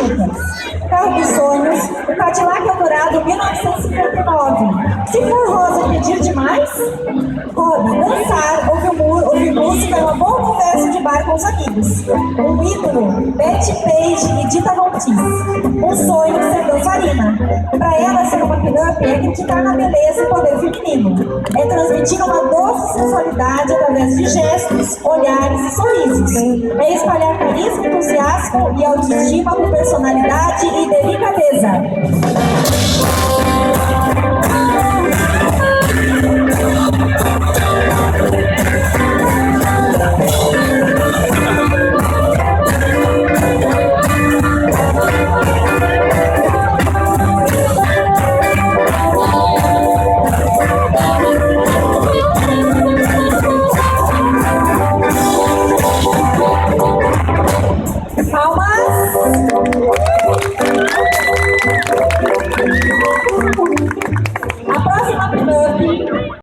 mágicas. Carro dos sonhos, o Cadillac Eldorado 1959. Se for rosa pedir demais, hobby, dançar, ouvir música e uma boa conversa de bar com os amigos. Um ídolo, Betty Page e Dita Von Teese. Um sonho, ser dançarina. Para ela, ser uma pinup é acreditar na beleza e poder feminino. É transmitir uma doce sensualidade através de gestos, olhares e sorrisos. É espalhar carisma, entusiasmo e autoestima com personalidade e delicadeza.